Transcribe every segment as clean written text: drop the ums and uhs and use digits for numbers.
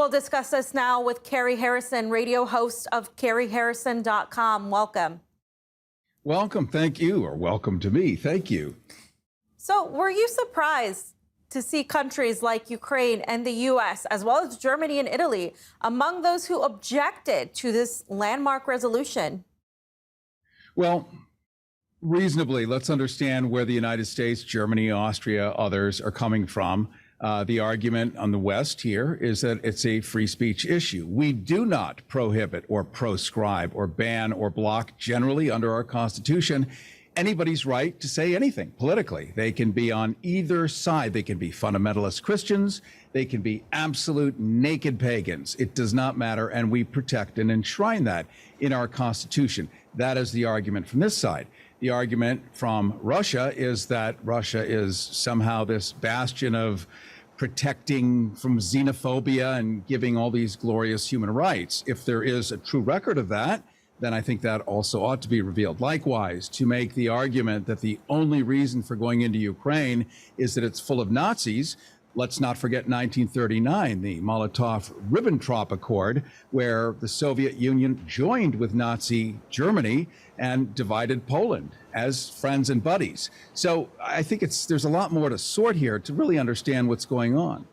We'll discuss this now with Cary Harrison, radio host of KaryHarrison.com. Welcome. Welcome. Thank you. Or welcome to me. Thank you. So were you surprised to see countries like Ukraine and the U.S., as well as Germany and Italy, among those who objected to this landmark resolution? Well, reasonably, let's understand where the United States, Germany, Austria, others are coming from. The argument on the West here is that it's a free speech issue. We do not prohibit or proscribe or ban or block generally under our Constitution anybody's right to say anything politically. They can be on either side. They can be fundamentalist Christians. They can be absolute naked pagans. It does not matter, and we protect and enshrine that in our Constitution. That is the argument from this side. The argument from Russia is that Russia is somehow this bastion of protecting from xenophobia and giving all these glorious human rights. If there is a true record of that, then I think that also ought to be revealed. Likewise, to make the argument that the only reason for going into Ukraine is that it's full of Nazis, let's not forget 1939, the Molotov-Ribbentrop Accord, where the Soviet Union joined with Nazi Germany and divided Poland as friends and buddies. So I think there's a lot more to sort here to really understand what's going on.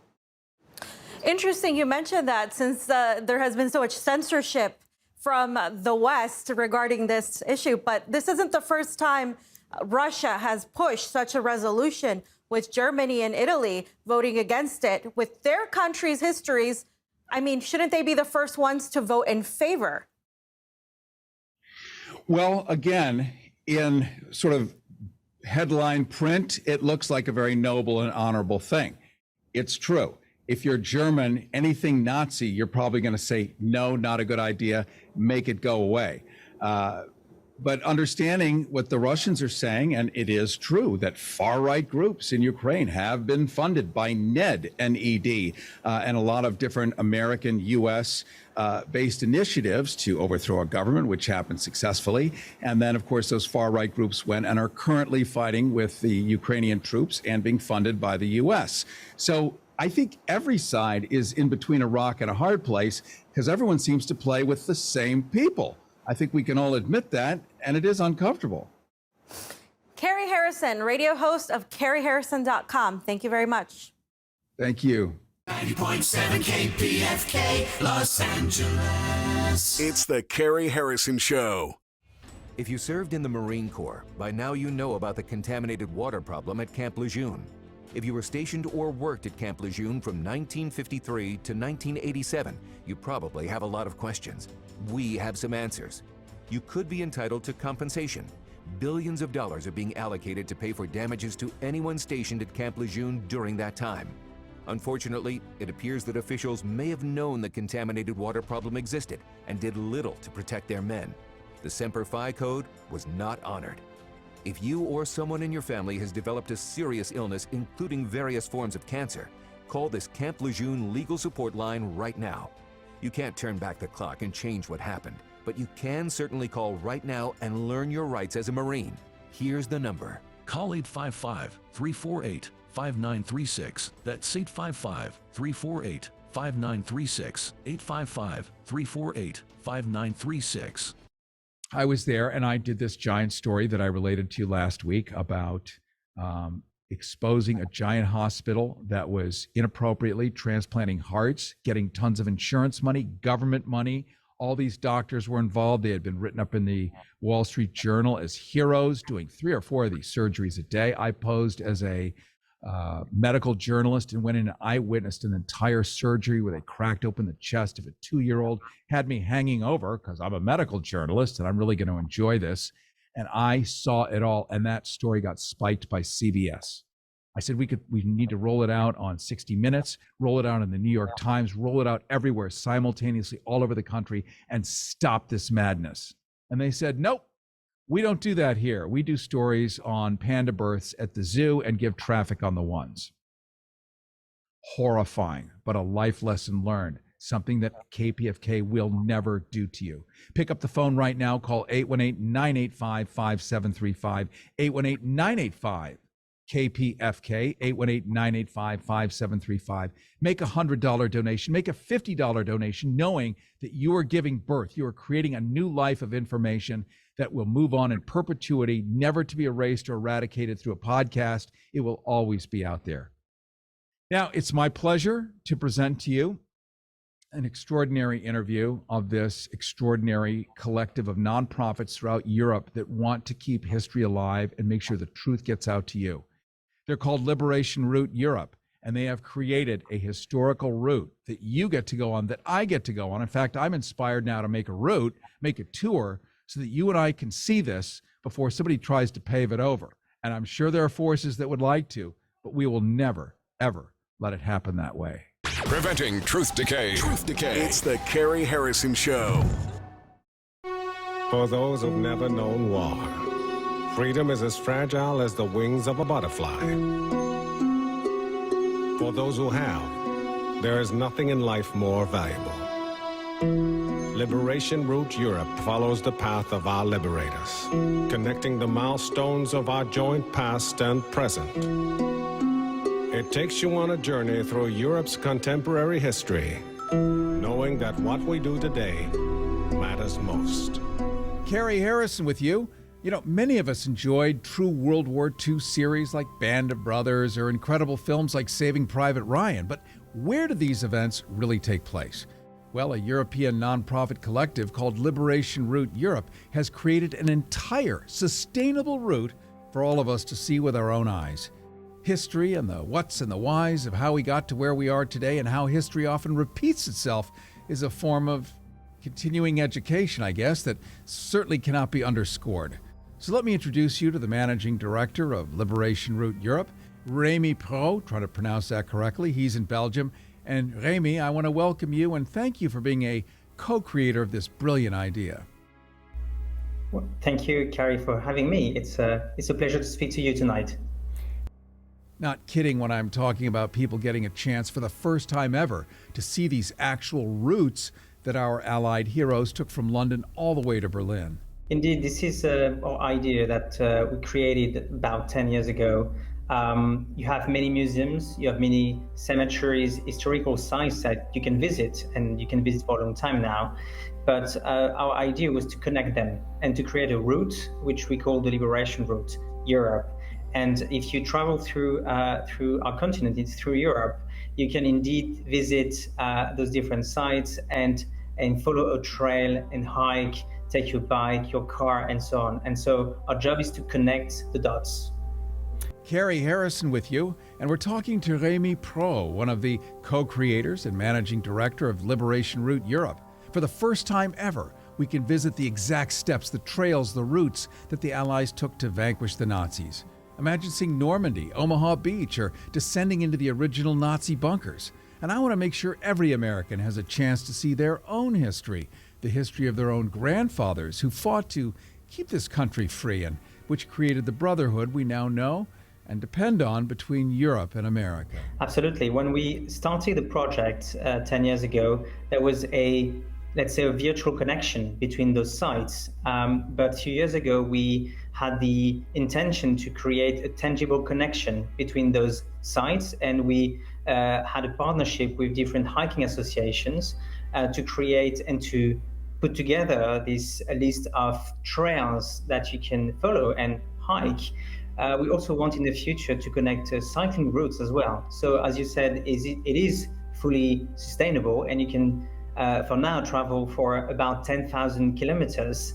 Interesting you mentioned that, since there has been so much censorship from the West regarding this issue, but this isn't the first time Russia has pushed such a resolution, with Germany and Italy voting against it. With their countries' histories, I mean, shouldn't they be the first ones to vote in favor? Well, again, in sort of headline print, it looks like a very noble and honorable thing. It's true. If you're German, anything Nazi, you're probably going to say, no, not a good idea, make it go away. But understanding what the Russians are saying, and it is true that far-right groups in Ukraine have been funded by NED, N-E-D, and a lot of different American, U.S. Based initiatives to overthrow a government, which happened successfully. And then, of course, those far-right groups went and are currently fighting with the Ukrainian troops and being funded by the U.S. So I think every side is in between a rock and a hard place, because everyone seems to play with the same people. I think we can all admit that, and it is uncomfortable. Cary Harrison, radio host of KaryHarrison.com. Thank you very much. Thank you. 90.7 KPFK, Los Angeles. It's the Cary Harrison Show. If you served in the Marine Corps, by now you know about the contaminated water problem at Camp Lejeune. If you were stationed or worked at Camp Lejeune from 1953 to 1987, you probably have a lot of questions. We have some answers. You could be entitled to compensation. Billions of dollars are being allocated to pay for damages to anyone stationed at Camp Lejeune during that time. Unfortunately, it appears that officials may have known the contaminated water problem existed and did little to protect their men. The Semper Fi code was not honored. If you or someone in your family has developed a serious illness, including various forms of cancer, call this Camp Lejeune legal support line right now. You can't turn back the clock and change what happened, but you can certainly call right now and learn your rights as a Marine. Here's the number. Call 855-348-5936. That's 855-348-5936. 855-348-5936. I was there, and I did this giant story that I related to you last week about exposing a giant hospital that was inappropriately transplanting hearts, getting tons of insurance money, government money. All these doctors were involved. They had been written up in the Wall Street Journal as heroes, doing 3 or 4 of these surgeries a day. I posed as a medical journalist and went in and eyewitnessed an entire surgery where they cracked open the chest of a 2-year-old, had me hanging over because I'm a medical journalist and I'm really going to enjoy this. And I saw it all. And that story got spiked by CBS. I said, we need to roll it out on 60 Minutes, roll it out in the New York Times, roll it out everywhere simultaneously all over the country and stop this madness. And they said, nope. We don't do that here. We do stories on panda births at the zoo and give traffic on the ones. Horrifying, but a life lesson learned. Something that KPFK will never do to you. Pick up the phone right now. Call 818-985-5735, KPFK, 818-985-5735. Make a $100 donation. Make a $50 donation, knowing that you are giving birth. You are creating a new life of information that will move on in perpetuity, never to be erased or eradicated through a podcast. It will always be out there. Now, it's my pleasure to present to you an extraordinary interview of this extraordinary collective of nonprofits throughout Europe that want to keep history alive and make sure the truth gets out to you. They're called Liberation Route Europe, and they have created a historical route that you get to go on, that I get to go on. In fact, I'm inspired now to make a route, make a tour, so that you and I can see this before somebody tries to pave it over. And I'm sure there are forces that would like to, but we will never, ever let it happen that way. Preventing truth decay. Truth decay. It's the Cary Harrison Show. For those who've never known war, freedom is as fragile as the wings of a butterfly. For those who have, there is nothing in life more valuable. Liberation Route Europe follows the path of our liberators, connecting the milestones of our joint past and present. It takes you on a journey through Europe's contemporary history, knowing that what we do today matters most. Cary Harrison with you. You know, many of us enjoyed true World War II series like Band of Brothers or incredible films like Saving Private Ryan. But where do these events really take place? Well, a European nonprofit collective called Liberation Route Europe has created an entire sustainable route for all of us to see with our own eyes. History and the whats and the whys of how we got to where we are today and how history often repeats itself is a form of continuing education, I guess, that certainly cannot be underscored. So let me introduce you to the managing director of Liberation Route Europe, Rémi Praud, trying to pronounce that correctly. He's in Belgium. And Rémi, I want to welcome you and thank you for being a co-creator of this brilliant idea. Well, thank you, Cary, for having me. It's a pleasure to speak to you tonight. Not kidding when I'm talking about people getting a chance for the first time ever to see these actual routes that our Allied heroes took from London all the way to Berlin. Indeed, this is our idea that we created about 10 years ago. You have many museums, you have many cemeteries, historical sites that you can visit, and you can visit for a long time now. But our idea was to connect them and to create a route, which we call the Liberation Route Europe. And if you travel through our continent, it's through Europe, you can indeed visit those different sites and follow a trail and hike, take your bike, your car, and so on. And so our job is to connect the dots. Cary Harrison with you, and we're talking to Rémi Praud, one of the co-creators and managing director of Liberation Route Europe. For the first time ever, we can visit the exact steps, the trails, the routes that the Allies took to vanquish the Nazis. Imagine seeing Normandy, Omaha Beach, or descending into the original Nazi bunkers. And I want to make sure every American has a chance to see their own history, the history of their own grandfathers who fought to keep this country free and which created the brotherhood we now know and depend on between Europe and America. Absolutely. When we started the project 10 years ago, there was let's say, a virtual connection between those sites. But a few years ago, we had the intention to create a tangible connection between those sites, and we had a partnership with different hiking associations to create and to put together this list of trails that you can follow and hike. We also want in the future to connect cycling routes as well. So as you said, it is fully sustainable, and you can for now travel for about 10,000 kilometers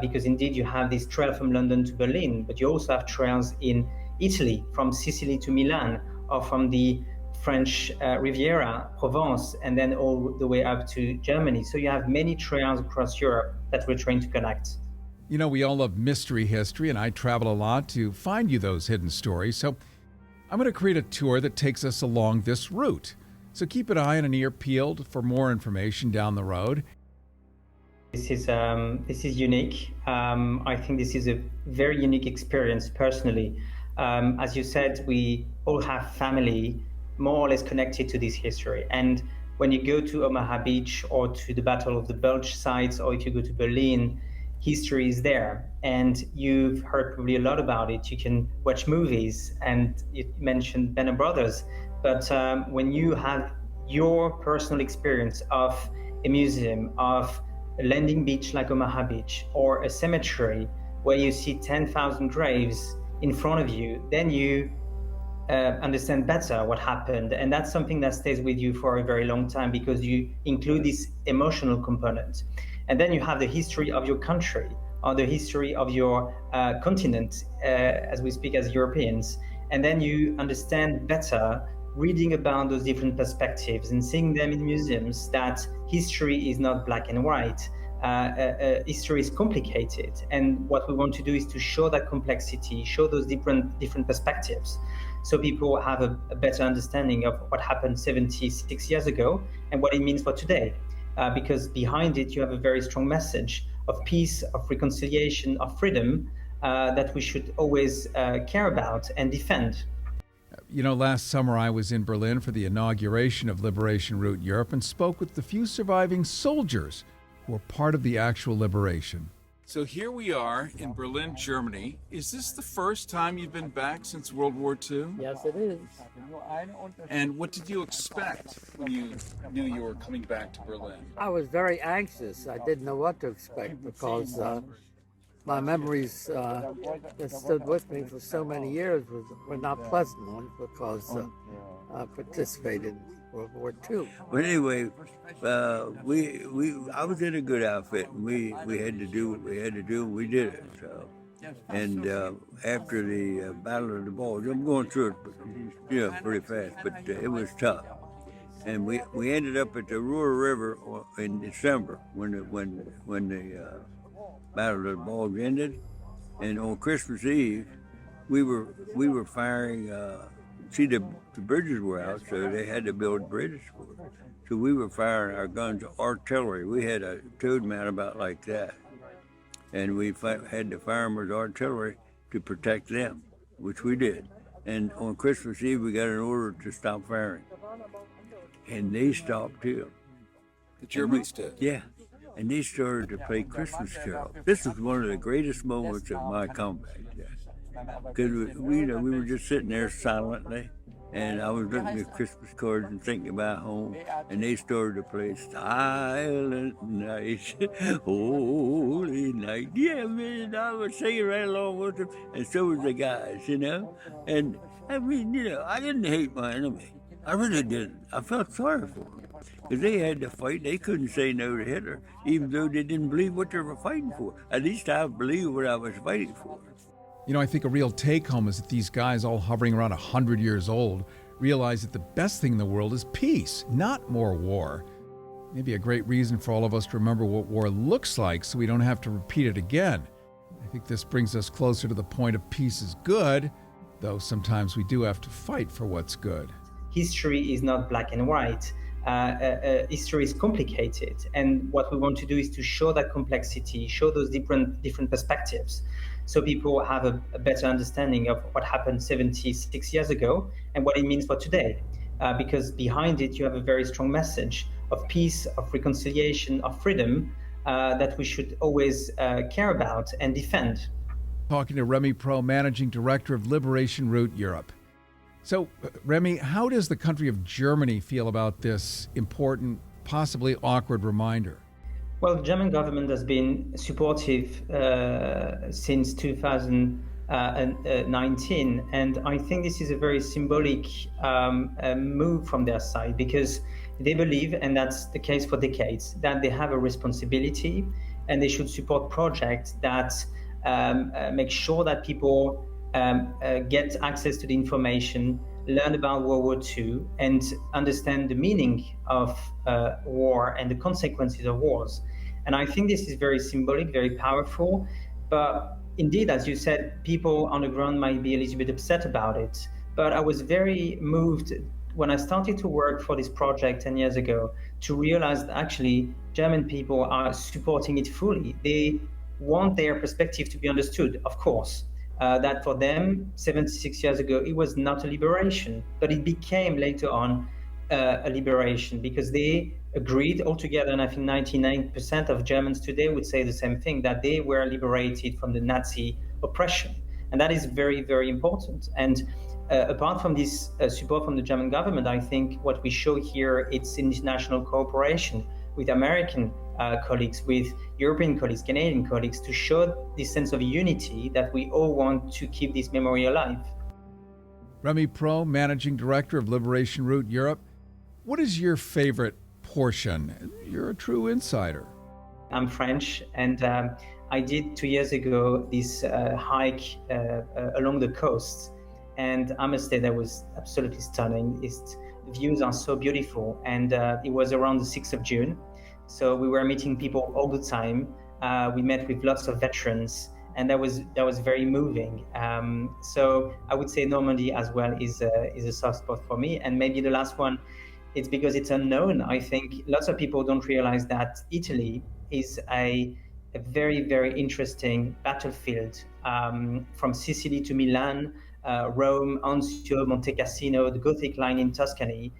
because indeed you have this trail from London to Berlin, but you also have trails in Italy, from Sicily to Milan, or from the French Riviera, Provence, and then all the way up to Germany. So you have many trails across Europe that we're trying to connect. You know, we all love mystery history, and I travel a lot to find you those hidden stories. So I'm going to create a tour that takes us along this route. So keep an eye and an ear peeled for more information down the road. This is unique. I think this is a very unique experience personally. As you said, we all have family more or less connected to this history. And when you go to Omaha Beach or to the Battle of the Bulge sites, or if you go to Berlin, history is there, and you've heard probably a lot about it. You can watch movies, and you mentioned Band of Brothers, but when you have your personal experience of a museum, of a landing beach like Omaha Beach, or a cemetery where you see 10,000 graves in front of you, then you understand better what happened. And that's something that stays with you for a very long time, because you include this emotional component. And then you have the history of your country, or the history of your continent, as we speak as Europeans. And then you understand better, reading about those different perspectives and seeing them in museums, that history is not black and white. History is complicated, and what we want to do is to show that complexity, show those different perspectives, so people have a better understanding of what happened 76 years ago and what it means for today. Because behind it, you have a very strong message of peace, of reconciliation, of freedom, that we should always care about and defend. You know, last summer I was in Berlin for the inauguration of Liberation Route Europe and spoke with the few surviving soldiers who were part of the actual liberation. So here we are in Berlin, Germany. Is this the first time you've been back since World War II? Yes, it is. And what did you expect when you knew you were coming back to Berlin? I was very anxious. I didn't know what to expect, because my memories that stood with me for so many years were not pleasant ones, because I participated in World War II. But anyway, I was in a good outfit. We had to do what we had to do, and we did it. So, and after the Battle of the Bulge, I'm going through it, pretty fast, but it was tough. And we ended up at the Ruhr River in December when the Battle of the Bulge ended, and on Christmas Eve, we were firing. See, the bridges were out, so they had to build bridges for it. So we were firing our guns, artillery. We had a toad mount about like that, and we had to fire them with artillery to protect them, which we did. And on Christmas Eve, we got an order to stop firing, and they stopped too. The Germans did? Yeah. And they started to play Christmas carols. This was one of the greatest moments of my combat, because we were just sitting there silently, and I was looking at Christmas cards and thinking about home, and they started to play Silent Night, Holy Night. Yeah, man, I was singing right along with them, and so was the guys, And I mean, I didn't hate my enemy. I really didn't. I felt sorry for them, because they had to fight. They couldn't say no to Hitler, even though they didn't believe what they were fighting for. At least I believed what I was fighting for. You know, I think a real take-home is that these guys, all hovering around 100 years old, realize that the best thing in the world is peace, not more war. Maybe a great reason for all of us to remember what war looks like, so we don't have to repeat it again. I think this brings us closer to the point of peace is good, though sometimes we do have to fight for what's good. History is not black and white. History is complicated, and what we want to do is to show that complexity, show those different perspectives, so people have a better understanding of what happened 76 years ago and what it means for today. Because behind it, you have a very strong message of peace, of reconciliation, of freedom, that we should always care about and defend. Talking to Rémi Praud, Managing Director of Liberation Route Europe. So, Rémi, how does the country of Germany feel about this important, possibly awkward reminder? Well, the German government has been supportive since 2019, and I think this is a very symbolic move from their side, because they believe, and that's the case for decades, that they have a responsibility and they should support projects that make sure that people get access to the information, learn about World War II, and understand the meaning of war and the consequences of wars. And I think this is very symbolic, very powerful. But indeed, as you said, people on the ground might be a little bit upset about it. But I was very moved when I started to work for this project 10 years ago to realize that actually German people are supporting it fully. They want their perspective to be understood, of course. That for them, 76 years ago, it was not a liberation, but it became later on a liberation, because they agreed altogether, and I think 99% of Germans today would say the same thing, that they were liberated from the Nazi oppression. And that is very, very important. And apart from this support from the German government, I think what we show here, it's international cooperation with American colleagues, with European colleagues, Canadian colleagues, to show this sense of unity that we all want to keep this memory alive. Rémi Praud, Managing Director of Liberation Route Europe. What is your favorite portion? You're a true insider. I'm French, and I did 2 years ago this hike along the coast, and I must say that was absolutely stunning. The views are so beautiful, and it was around the 6th of June, so we were meeting people all the time. We met with lots of veterans, and that was very moving. So I would say Normandy as well is a soft spot for me. And maybe the last one, it's because it's unknown. I think lots of people don't realize that Italy is a very, very interesting battlefield, from Sicily to Milan, Rome, Anzio, Monte Cassino, the Gothic line in Tuscany.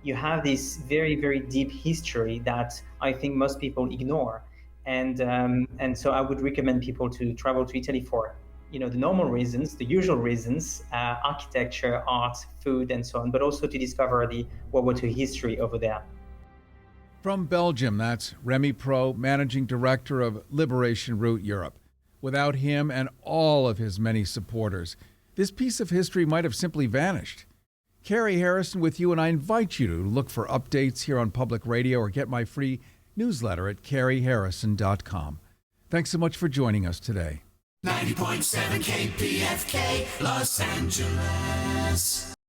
You have this very, very deep history that I think most people ignore. And so I would recommend people to travel to Italy for, the normal reasons, the usual reasons, architecture, art, food, and so on, but also to discover the World War II history over there. From Belgium, that's Rémi Praud, Managing Director of Liberation Route Europe. Without him and all of his many supporters, this piece of history might have simply vanished. Cary Harrison with you, and I invite you to look for updates here on public radio or get my free newsletter at caryharrison.com. Thanks so much for joining us today. 90.7 KPFK, Los Angeles.